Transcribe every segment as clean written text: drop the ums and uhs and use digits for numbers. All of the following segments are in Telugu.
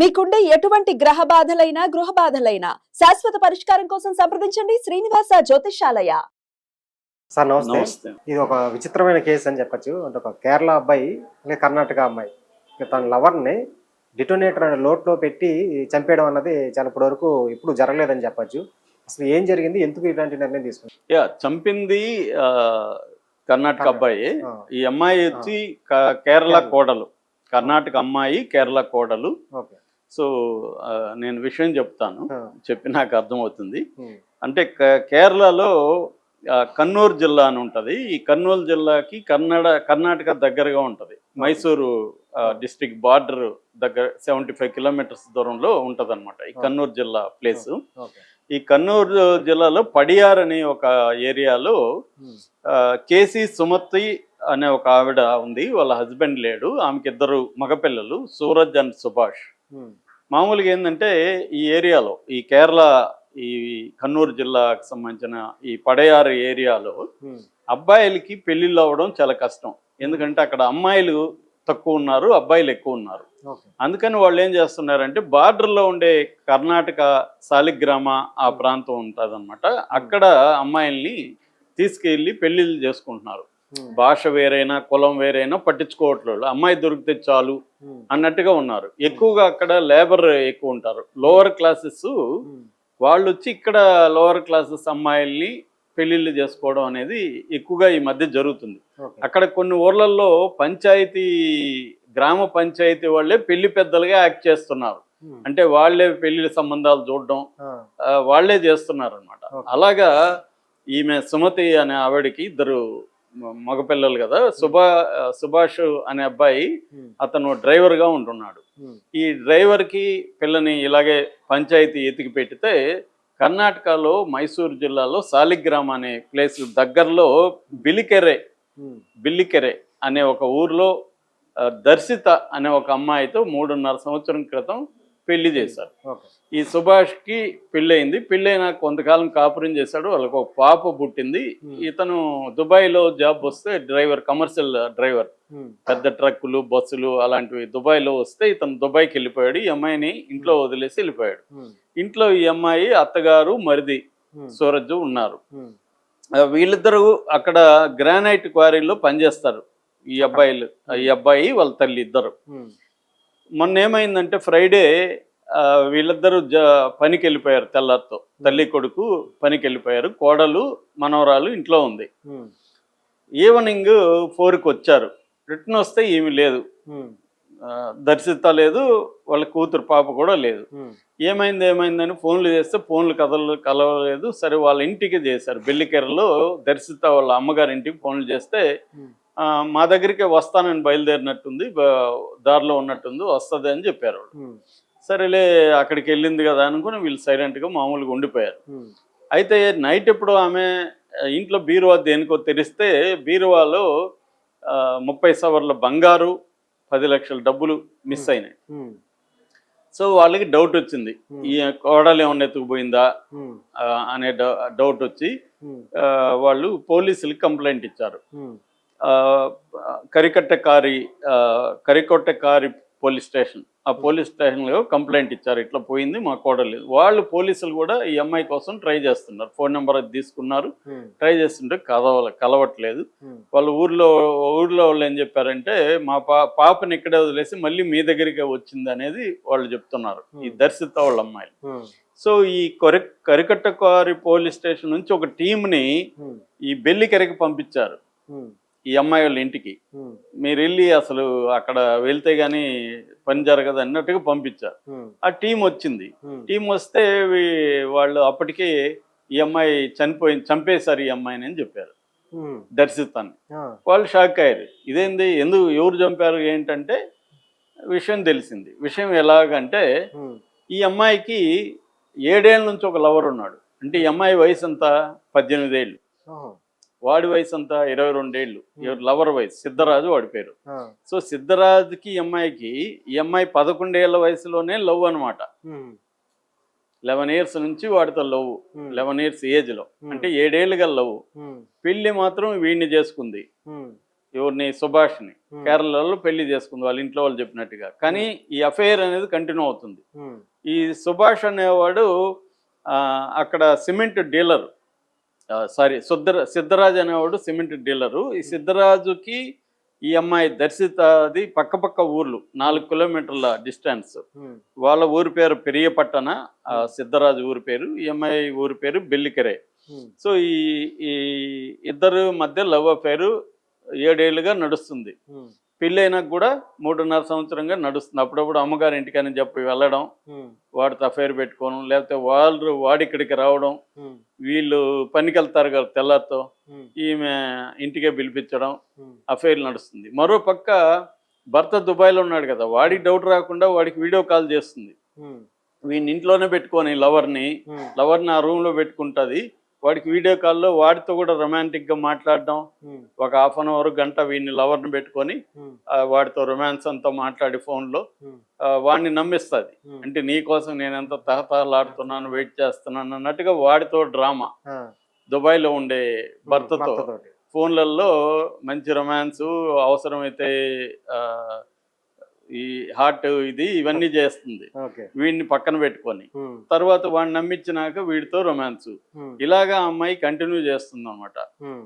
మీకుండే ఎటువంటి గ్రహ బాధలైనా గృహ బాధలైనా శాశ్వత పరిష్కారం కోసం సంప్రదించండి శ్రీనివాస జ్యోతిషాలయ. సార్ నమస్తే. నమస్తే. ఇది ఒక విచిత్రమైన కేసు అని చెప్పొచ్చు. అంటే ఒక కేరళ అబ్బాయి అలాగే కర్ణాటక అమ్మాయి తన లవర్ని డిటోనేటర్ అనే లోట్లో పెట్టి చంపేయడం అన్నది చాలా ఇప్పటి వరకు ఎప్పుడు జరగలేదని చెప్పొచ్చు. అసలు ఏం జరిగింది, ఎందుకు ఇలాంటి నిర్ణయం తీసుకున్నారు? చంపింది కర్ణాటక అబ్బాయి. ఆ. ఈ అమ్మాయి వచ్చి కేరళ కోడలు. కర్ణాటక అమ్మాయి, కేరళ కోడలు. ఓకే. సో నేను విషయం చెప్తాను, చెప్పి నాకు అర్థమవుతుంది. ఉమ్. అంటే కేరళలో కన్నూరు జిల్లా అని ఉంటుంది. ఈ కన్నూరు జిల్లాకి కర్ణాటక దగ్గరగా ఉంటుంది. మైసూరు డిస్ట్రిక్ట్ బార్డర్ దగ్గర 75 కిలోమీటర్స్ దూరంలో ఉంటుంది అనమాట ఈ కన్నూరు జిల్లా ప్లేస్. ఓకే. ఈ కన్నూరు జిల్లాలో పడియార్ అనే ఒక ఏరియాలో కేసీ సుమతి అనే ఒక ఆవిడ ఉంది. వాళ్ళ హస్బెండ్ లేడు. ఆమెకి 2 మగపిల్లలు, సూరజ్ అండ్ సుభాష్. మామూలుగా ఏంటంటే ఈ ఏరియాలో, ఈ కేరళ ఈ కన్నూరు జిల్లాకు సంబంధించిన ఈ పడయారు ఏరియాలో అబ్బాయిలకి పెళ్లిళ్ళు అవ్వడం చాలా కష్టం. ఎందుకంటే అక్కడ అమ్మాయిలు తక్కువ ఉన్నారు, అబ్బాయిలు ఎక్కువ ఉన్నారు. అందుకని వాళ్ళు ఏం చేస్తున్నారంటే బార్డర్లో ఉండే కర్ణాటక సాలిగ్రామ ఆ ప్రాంతం ఉంటుంది అనమాట. అక్కడ అమ్మాయిల్ని తీసుకెళ్ళి పెళ్లిళ్ళు చేసుకుంటున్నారు. భాష వేరైనా కులం వేరైనా పట్టించుకోవట్లేదు, అమ్మాయి దొరికితే చాలు అన్నట్టుగా ఉన్నారు. ఎక్కువగా అక్కడ లేబర్ ఎక్కువ ఉంటారు. లోవర్ క్లాసెస్ వాళ్ళు వచ్చి ఇక్కడ లోవర్ క్లాసెస్ అమ్మాయిల్ని పెళ్లిళ్ళు చేసుకోవడం అనేది ఎక్కువగా ఈ మధ్య జరుగుతుంది. అక్కడ కొన్ని ఊర్లలో గ్రామ పంచాయతీ వాళ్ళే పెళ్లి పెద్దలుగా యాక్ట్ చేస్తున్నారు. అంటే వాళ్లే పెళ్లి సంబంధాలు చూడడం వాళ్లే చేస్తున్నారు అనమాట. అలాగా ఈమె సుమతి అనే ఆవిడకి 2 మగపిల్లలు కదా. సుభాష్ అనే అబ్బాయి, అతను డ్రైవర్ గా ఉంటున్నాడు. ఈ డ్రైవర్ కి పిల్లని ఇలాగే పంచాయతీ ఎతికి పెట్టితే కర్ణాటకలో మైసూరు జిల్లాలో సాలిగ్రామ్ అనే ప్లేస్ దగ్గరలో బిల్లికెరె అనే ఒక ఊర్లో దర్శిత అనే ఒక అమ్మాయితో 3.5 సంవత్సరం క్రితం పెళ్లి చేశారు. ఈ సుభాష్కి పెళ్ళయింది. పెళ్ళైనా కొంతకాలం కాపురం చేశాడు. వాళ్ళకు ఒక పాప పుట్టింది. ఇతను దుబాయ్లో జాబ్ వస్తే కమర్షియల్ డ్రైవర్, పెద్ద ట్రక్కులు, బస్సులు అలాంటివి దుబాయ్లో వస్తే ఇతను దుబాయ్కి వెళ్ళిపోయాడు. ఈ అమ్మాయిని ఇంట్లో వదిలేసి వెళ్ళిపోయాడు. ఇంట్లో ఈ అమ్మాయి, అత్తగారు, మరిది సూరజ్ ఉన్నారు. వీళ్ళిద్దరూ అక్కడ గ్రానైట్ క్వారీలో పనిచేస్తారు. ఈ అబ్బాయి వాళ్ళ తల్లి ఇద్దరు. మొన్న ఏమైందంటే ఫ్రైడే వీళ్ళిద్దరూ పనికి వెళ్ళిపోయారు. తెల్లారితో తల్లి కొడుకు పనికి వెళ్ళిపోయారు. కోడలు మనవరాలు ఇంట్లో ఉంది. ఈవినింగ్ 4కి వచ్చారు. రిటర్న్ వస్తే ఏమీ లేదు, దర్శిత లేదు, వాళ్ళ కూతురు పాప కూడా లేదు. ఏమైందని ఫోన్లు చేస్తే ఫోన్లు కలవలేదు. సరే వాళ్ళ ఇంటికి చేశారు. బెల్లికెరలో దర్శిత వాళ్ళ అమ్మగారి ఇంటికి ఫోన్లు చేస్తే మా దగ్గరికి వస్తానని బయలుదేరినట్టుంది, దారిలో ఉన్నట్టుంది, వస్తుంది అని చెప్పారు. సరేలే అక్కడికి వెళ్ళింది కదా అనుకుని వీళ్ళు సైలెంట్గా మామూలుగా ఉండిపోయారు. అయితే నైట్ ఎప్పుడు ఆమె ఇంట్లో బీరువా దేనికో తెరిస్తే బీరువాలో 30 సవర్ల బంగారు, 10 లక్షల డబ్బులు మిస్ అయినాయి. సో వాళ్ళకి డౌట్ వచ్చింది, ఈ కోడలు ఏమన్నా ఎత్తుకుపోయిందా అనే డౌట్ వచ్చి వాళ్ళు పోలీసులకి కంప్లైంట్ ఇచ్చారు. కరికొట్టకారి పోలీస్ స్టేషన్, ఆ పోలీస్ స్టేషన్లో కంప్లైంట్ ఇచ్చారు, ఇట్లా పోయింది మా కోడలు. వాళ్ళు పోలీసులు కూడా ఈ అమ్మాయి కోసం ట్రై చేస్తున్నారు. ఫోన్ నెంబర్ అది తీసుకున్నారు, ట్రై చేస్తుంటే కలవట్లేదు. వాళ్ళు ఊర్లో వాళ్ళు ఏం చెప్పారంటే మా పాపని ఇక్కడే వదిలేసి మళ్ళీ మీ దగ్గరికి వచ్చింది అనేది వాళ్ళు చెప్తున్నారు, ఈ దర్శిత వాళ్ళ అమ్మాయిలు. సో ఈ కరికట్టకారి పోలీస్ స్టేషన్ నుంచి ఒక టీంని ఈ బెల్లికెరకి పంపించారు ఈ అమ్మాయి వాళ్ళ ఇంటికి. మీరు వెళ్ళి అసలు అక్కడ వెళ్తే గానీ పని జరగదు అన్నట్టుగా పంపించారు. ఆ టీం వచ్చింది. టీం వస్తే వాళ్ళు అప్పటికే ఈ అమ్మాయి చంపేశారు ఈ అమ్మాయిని అని చెప్పారు, దర్శితాన్ని. వాళ్ళు షాక్ అయ్యారు, ఇదేంది, ఎవరు చంపారు ఏంటంటే విషయం తెలిసింది. విషయం ఎలాగంటే ఈ అమ్మాయికి 7 ఏళ్ళ నుంచి ఒక లవర్ ఉన్నాడు. అంటే ఈ అమ్మాయి వయసు అంతా 18 ఏళ్ళు, వాడి వయసు అంతా 22 ఏళ్ళు. లవర్ వయసు సిద్ధరాజు వాడి పేరు. సో సిద్ధరాజుకి ఈ అమ్మాయి 11 ఏళ్ల వయసులోనే లవ్ అనమాట. 11 ఇయర్స్ నుంచి వాడితో లవ్, 11 ఇయర్స్ ఏజ్ లో, అంటే 7 ఏళ్ళుగా లవ్. పెళ్లి మాత్రం వీడిని చేసుకుంది. ఎవరిని, సుభాష్ని కేరళలో పెళ్లి చేసుకుంది వాళ్ళ ఇంట్లో వాళ్ళు చెప్పినట్టుగా. కానీ ఈ అఫైర్ అనేది కంటిన్యూ అవుతుంది. ఈ సుభాష్ అనేవాడు అక్కడ సిమెంట్ డీలర్, సిద్ధరాజు అనేవాడు సిమెంట్ డీలరు. ఈ సిద్ధరాజుకి ఈ అమ్మాయి దర్శితది పక్క ఊర్లు, 4 కిలోమీటర్ల డిస్టెన్స్. వాళ్ళ ఊరి పేరు పెరియపట్టణ, సిద్ధరాజు ఊరి పేరు, ఈ అమ్మాయి ఊరి పేరు బెల్లికెరే. సో ఈ ఇద్దరు మధ్య లవ్ అఫైర్ 7 ఏళ్ళుగా నడుస్తుంది. పెళ్ళైనాక కూడా 3.5 సంవత్సరంగా నడుస్తుంది. అప్పుడప్పుడు అమ్మగారి ఇంటికని చెప్పి వెళ్ళడం, వాడితో అఫైర్ పెట్టుకోవడం, లేకపోతే వాడిక్కడికి రావడం, వీళ్ళు పనికి వెళ్తారు కదా తెల్లారితో, ఈమె ఇంటికే పిలిపించడం, అఫైర్ నడుస్తుంది. మరో పక్క భర్త దుబాయ్లో ఉన్నాడు కదా, వాడికి డౌట్ రాకుండా వాడికి వీడియో కాల్ చేస్తుంది. వీడిని ఇంట్లోనే పెట్టుకొని లవర్ని ఆ రూమ్లో పెట్టుకుంటుంది. వాడికి వీడియో కాల్లో వాడితో కూడా రొమాంటిక్గా మాట్లాడడం, ఒక 1/2 అవర్ గంట వీడిని లవర్ని పెట్టుకొని వాడితో రొమాన్స్ అంతా మాట్లాడి ఫోన్లో వాడిని నమ్మిస్తుంది. అంటే నీ కోసం నేను ఎంత తహతహలాడుతున్నాను, వెయిట్ చేస్తున్నాను అన్నట్టుగా వాడితో డ్రామా. దుబాయ్లో ఉండే భర్తతో ఫోన్లలో మంచి రొమాన్సు, అవసరమైతే ఈ హార్ట్ ఇవన్నీ చేస్తుంది వీడిని పక్కన పెట్టుకొని. తర్వాత వాడిని నమ్మించినాక వీడితో రొమాన్స్. ఇలాగా అమ్మాయి కంటిన్యూ చేస్తుంది అనమాట.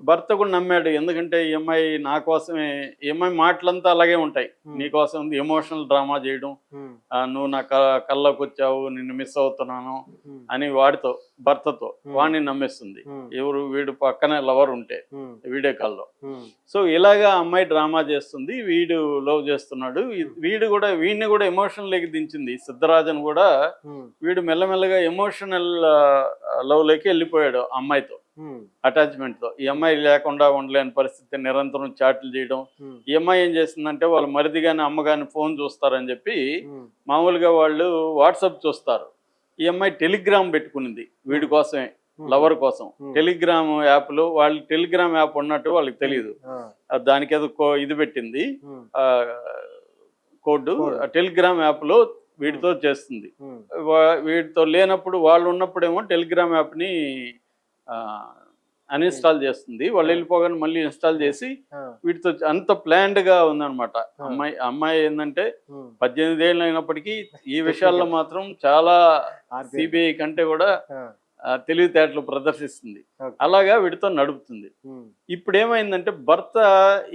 భర్త కూడా నమ్మాడు, ఎందుకంటే ఈ అమ్మాయి నా కోసమే, ఈ అమ్మాయి మాటలంతా అలాగే ఉంటాయి, నీకోసం ఎమోషనల్ డ్రామా చేయడం, నువ్వు నా కళ్ళకు వచ్చావు, నిన్ను మిస్ అవుతున్నాను అని భర్తతో వాడిని నమ్మిస్తుంది. ఎవరు, వీడు పక్కనే లవర్ ఉంటే వీడియో కాల్లో. సో ఇలాగా అమ్మాయి డ్రామా చేస్తుంది, వీడు లవ్ చేస్తున్నాడు. వీడిని కూడా ఎమోషనల్ లేకి దించింది సిద్ధరాజన్ కూడా. వీడు మెల్లమెల్లగా ఎమోషనల్ లవ్ లోకి వెళ్ళిపోయాడు అమ్మాయితో, అటాచ్మెంట్ తో. ఈ అమ్మాయి లేకుండా ఉండలేని పరిస్థితి, నిరంతరం చాట్లు చేయడం. ఈ అమ్మాయి ఏం చేస్తుందంటే, వాళ్ళ మరిది గాని అమ్మ గాని ఫోన్ చూస్తారని చెప్పి మామూలుగా వాళ్ళు వాట్సాప్ చూస్తారు. ఈ అమ్మాయి టెలిగ్రామ్ పెట్టుకునింది వీడి కోసమే, లవర్ కోసం. టెలిగ్రామ్ యాప్ లో, వాళ్ళు టెలిగ్రామ్ యాప్ ఉన్నట్టు వాళ్ళకి తెలియదు, దానికి ఏదో ఇది పెట్టింది కోడ్. టెలిగ్రామ్ యాప్ లో వీటితో చేస్తుంది. వీటితో లేనప్పుడు, వాళ్ళు ఉన్నప్పుడేమో టెలిగ్రామ్ యాప్ ని అన్ఇన్స్టాల్ చేస్తుంది. వాళ్ళు వెళ్ళిపోగానే మళ్ళీ ఇన్స్టాల్ చేసి వీటితో అంత ప్లాన్డ్ గా ఉందన్నమాట. అమ్మాయి ఏంటంటే 18 ఏళ్ళు అయినప్పటికీ ఈ విషయాల్లో మాత్రం చాలా సిబిఐ కంటే కూడా తెలివితేటలు ప్రదర్శిస్తుంది. అలాగా వీడితో నడుపుతుంది. ఇప్పుడు ఏమైందంటే, భర్త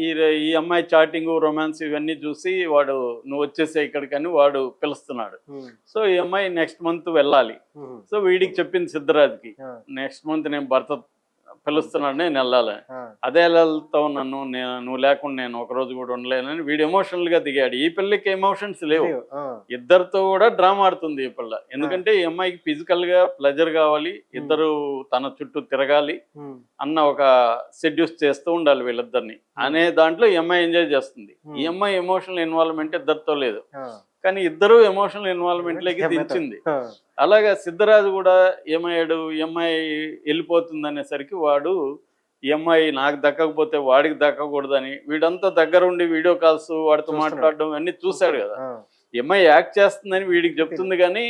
ఈ అమ్మాయి చాటింగ్, రొమాన్స్ ఇవన్నీ చూసి వాడు నువ్వు వచ్చేసే ఇక్కడికని వాడు పిలుస్తున్నాడు. సో ఈ అమ్మాయి నెక్స్ట్ మంత్ వెళ్ళాలి. సో వీడికి చెప్పింది సిద్ధరాజ్కి, నెక్స్ట్ మంత్ నేను భర్త పిలుస్తున్నాడు, నేను వెళ్ళాలి. అదే వెళ్తావు నన్ను, నువ్వు లేకుండా నేను ఒక రోజు కూడా ఉండలేనని వీడు ఎమోషనల్ గా దిగాడు. ఈ పిల్లకి ఎమోషన్స్ లేవు, ఇద్దరితో కూడా డ్రామా ఆడుతుంది ఈ పిల్ల. ఎందుకంటే ఈ అమ్మాయికి ఫిజికల్ గా ప్లెజర్ కావాలి, ఇద్దరు తన చుట్టూ తిరగాలి అన్న ఒక సెడ్యూస్ చేస్తూ ఉండాలి వీళ్ళిద్దరిని అనే దాంట్లో ఈ అమ్మాయి ఎంజాయ్ చేస్తుంది. ఈ అమ్మాయి ఎమోషనల్ ఇన్వాల్వ్మెంట్ ఇద్దరితో లేదు, కానీ ఇద్దరు ఎమోషనల్ ఇన్వాల్వ్మెంట్ లోకి దించింది. అలాగా సిద్ధరాజు కూడా ఏమయ్యాడు, ఈ అమ్మాయి వెళ్ళిపోతుంది అనేసరికి వాడు ఈ అమ్మాయి నాకు దక్కకపోతే వాడికి దక్కకూడదని వీడంతా దగ్గరుండి వీడియో కాల్స్ వాడితో మాట్లాడడం అన్ని చూశాడు కదా. ఈ అమ్మాయి యాక్ట్ చేస్తుందని వీడికి చెప్తుంది, కానీ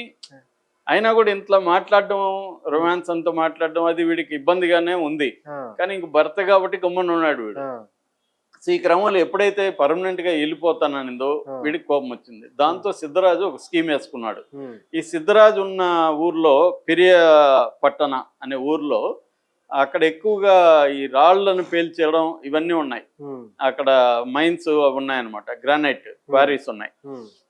అయినా కూడా ఇంట్లో మాట్లాడడం, రొమాన్స్ అంతా మాట్లాడడం అది వీడికి ఇబ్బందిగానే ఉంది. కానీ ఇంక భర్త కాబట్టి గమ్మున ఉన్నాడు వీడు. సో ఈ క్రమంలో ఎప్పుడైతే పర్మనెంట్ గా వెళ్ళిపోతాననిందో వీడికి కోపం వచ్చింది. దాంతో సిద్ధరాజు ఒక స్కీమ్ వేసుకున్నాడు. ఈ సిద్ధరాజు ఉన్న ఊర్లో పెరియపట్టణ అనే ఊర్లో అక్కడ ఎక్కువగా ఈ రాళ్లను పేల్చేయడం ఇవన్నీ ఉన్నాయి. అక్కడ మైన్స్ ఉన్నాయన్నమాట, గ్రానైట్ క్వారీస్ ఉన్నాయి.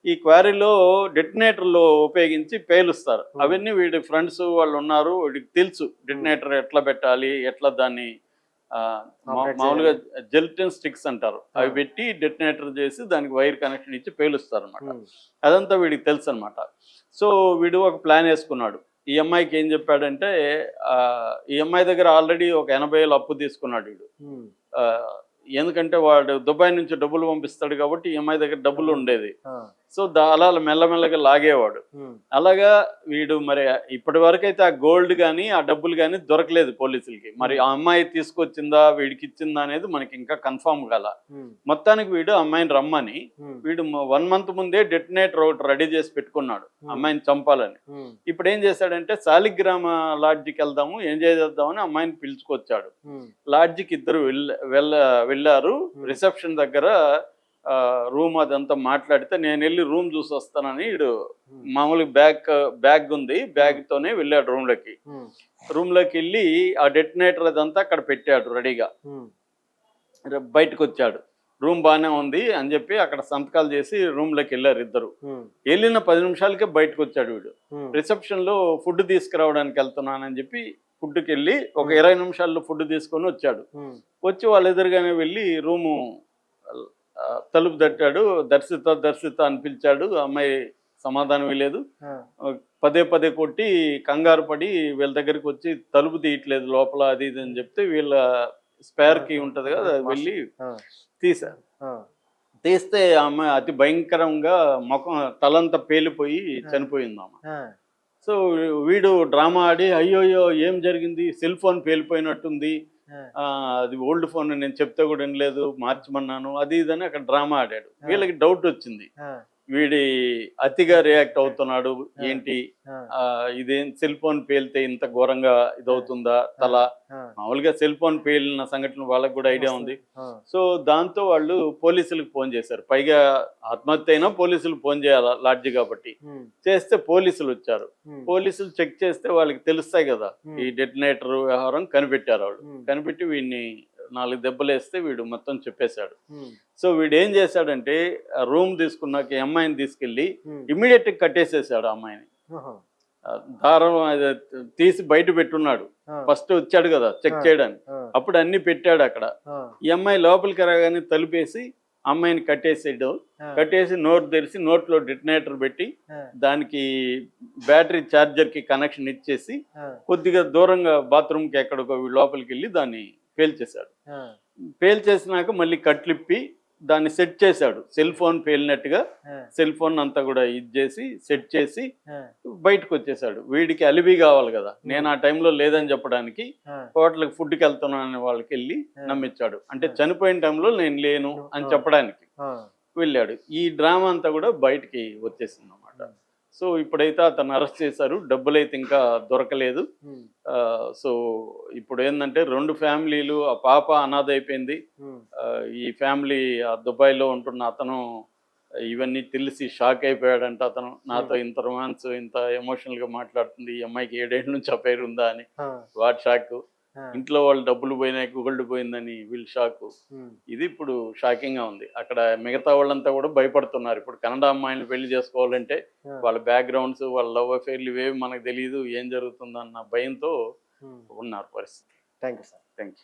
ఈ క్వారీలో డెటినేటర్లు ఉపయోగించి పేలుస్తారు. అవన్నీ వీడి ఫ్రెండ్స్ వాళ్ళు ఉన్నారు, వీడికి తెలుసు డెటినేటర్ ఎట్లా పెట్టాలి, ఎట్లా దాన్ని మామూలుగా జెల్టిన్ స్టిక్స్ అంటారు, అవి పెట్టి డెటినేటర్ చేసి దానికి వైర్ కనెక్షన్ ఇచ్చి పేలుస్తారు అనమాట. అదంతా వీడికి తెలుసు అనమాట. సో వీడు ఒక ప్లాన్ వేసుకున్నాడు. ఈ అమ్మాయికి ఏం చెప్పాడంటే, ఈ అమ్మాయి దగ్గర ఆల్రెడీ ఒక 80,000 అప్పు తీసుకున్నాడు వీడు. ఎందుకంటే వాడు దుబాయ్ నుంచి డబ్బులు పంపిస్తాడు కాబట్టి ఈ అమ్మాయి దగ్గర డబ్బులు ఉండేది. సో అలా మెల్లమెల్లగా లాగేవాడు. అలాగా వీడు మరి ఇప్పటి వరకు అయితే ఆ గోల్డ్ కానీ ఆ డబ్బులు కానీ దొరకలేదు పోలీసులకి. మరి ఆ అమ్మాయి తీసుకొచ్చిందా వీడికి ఇచ్చిందా అనేది మనకి ఇంకా కన్ఫామ్ కాల. మొత్తానికి వీడు అమ్మాయిని రమ్మని వీడు 1 month ముందే డెటనేటర్ ఒకటి రెడీ చేసి పెట్టుకున్నాడు అమ్మాయిని చంపాలని. ఇప్పుడు ఏం చేశాడంటే శాలిగ్రామ లాడ్జికి వెళ్దాము ఎంజాయ్ చేద్దామని అమ్మాయిని పిలుచుకొచ్చాడు. లాడ్జికి ఇద్దరు వెళ్ళారు. రిసెప్షన్ దగ్గర రూమ్ అదంతా మాట్లాడితే నేను వెళ్ళి రూమ్ చూసి వస్తానని వీడు మామూలుగా బ్యాగ్ ఉంది, బ్యాగ్ తోనే వెళ్ళాడు రూమ్ లోకి వెళ్ళి ఆ డెటనేటర్ అదంతా అక్కడ పెట్టాడు రెడీగా. బయటకు వచ్చాడు, రూమ్ బాగానే ఉంది అని చెప్పి అక్కడ సంతకాలు చేసి రూమ్ లోకి వెళ్ళారు ఇద్దరు. వెళ్ళిన 10 నిమిషాలకే బయటకు వచ్చాడు వీడు. రిసెప్షన్ లో ఫుడ్ తీసుకురావడానికి వెళ్తున్నానని చెప్పి ఫుడ్కి వెళ్ళి ఒక 20 నిమిషాల్లో ఫుడ్ తీసుకొని వచ్చాడు. వచ్చి వాళ్ళ ఎదురుగానే వెళ్ళి రూము తలుపు తట్టాడు. దర్శిత అని పిలిచాడు. అమ్మాయి సమాధానం లేదు. పదే కొట్టి కంగారు పడి వీళ్ళ దగ్గరికి వచ్చి తలుపు తీయట్లేదు లోపల అది ఇది అని చెప్తే వీళ్ళ స్పేర్ కీ ఉంటది కదా వెళ్ళి తీశారు. తీస్తే ఆమె అతి భయంకరంగా ముఖం తలంతా పేలిపోయి చనిపోయింది ఆమె. సో వీడు డ్రామా ఆడి అయ్యోయ్యో ఏం జరిగింది, సెల్ ఫోన్ పేలిపోయినట్టుంది, అది ఓల్డ్ ఫోన్ నేను చెప్తే కూడా వినలేదు, మార్చమన్నాను అది ఇదని అక్కడ డ్రామా ఆడాడు. వీళ్ళకి డౌట్ వచ్చింది, వీడి అతిగా రియాక్ట్ అవుతున్నాడు ఏంటి, ఇదేం సెల్ ఫోన్ పేలితే ఇంత ఘోరంగా ఇదవుతుందా తల. మామూలుగా సెల్ ఫోన్ పేలిన సంఘటన వాళ్ళకి కూడా ఐడియా ఉంది. సో దాంతో వాళ్ళు పోలీసులకు ఫోన్ చేశారు. పైగా ఆత్మహత్య అయినా పోలీసులకు ఫోన్ చేయాలి లాడ్జి కాబట్టి. చేస్తే పోలీసులు వచ్చారు. పోలీసులు చెక్ చేస్తే వాళ్ళకి తెలుస్తాయి కదా ఈ డెటనేటర్ వ్యవహారం. కనిపెట్టారు వాళ్ళు. కనిపెట్టి వీడిని 4 దెబ్బలు వేస్తే వీడు మొత్తం చెప్పేశాడు. సో వీడు ఏం చేశాడంటే రూమ్ తీసుకున్నాక అమ్మాయిని తీసుకెళ్లి ఇమ్మీడియట్ గా కట్టేసేసాడు అమ్మాయిని. దారం తీసి బయట పెట్టున్నాడు. ఫస్ట్ వచ్చాడు కదా చెక్ చేయడానికి, అప్పుడు అన్ని పెట్టాడు అక్కడ. ఈ అమ్మాయి లోపలికి రాగానే తలుపేసి అమ్మాయిని కట్టేసి నోరు తెరిచి నోట్లో డెటనేటర్ పెట్టి దానికి బ్యాటరీ ఛార్జర్ కి కనెక్షన్ ఇచ్చేసి కొద్దిగా దూరంగా బాత్రూమ్ కి ఎక్కడికో లోపలికి వెళ్ళి దాన్ని పేల్చేశాడు. పేల్చేసినాక మళ్ళీ కట్లిప్పి దాన్ని సెట్ చేశాడు. సెల్ ఫోన్ పేలినట్టుగా సెల్ ఫోన్ అంతా కూడా ఇచ్చేసి సెట్ చేసి బయటకు వచ్చేసాడు. వీడికి అలిబి కావాలి కదా, నేను ఆ టైంలో లేదని చెప్పడానికి హోటల్కి ఫుడ్కి వెళ్తున్నానని వాళ్ళకి వెళ్ళి నమ్మించాడు. అంటే చనిపోయిన టైంలో నేను లేను అని చెప్పడానికి వెళ్ళాడు. ఈ డ్రామా అంతా కూడా బయటికి వచ్చేసింది అన్నమాట. సో ఇప్పుడైతే అతను అరెస్ట్ చేశారు. డబ్బులైతే ఇంకా దొరకలేదు. సో ఇప్పుడు ఏంటంటే 2 ఫ్యామిలీలు, ఆ పాప అనాథ అయిపోయింది. ఈ ఫ్యామిలీ ఆ దుబాయ్లో ఉంటున్న అతను ఇవన్నీ తెలిసి షాక్ అయిపోయాడంట. అతను నాతో ఇంత రొమాన్స్ ఇంత ఎమోషనల్ గా మాట్లాడుతుంది, ఈ అమ్మాయికి 7 ఏళ్ళ నుంచి అఫైర్ ఉందా అని వాట్ షాక్. ఇంట్లో వాళ్ళు డబ్బులు పోయినాయి, గోల్డ్ పోయిందని వీళ్ళు షాక్. ఇది ఇప్పుడు షాకింగ్ గా ఉంది. అక్కడ మిగతా వాళ్ళంతా కూడా భయపడుతున్నారు. ఇప్పుడు కన్నడ అమ్మాయిని పెళ్లి చేసుకోవాలంటే వాళ్ళ బ్యాక్గ్రౌండ్స్, వాళ్ళ లవ్ అఫైర్లు ఇవేవి మనకు తెలియదు, ఏం జరుగుతుందన్న భయంతో ఉన్నారు పరిస్థితి. Thank you sir. Thank you.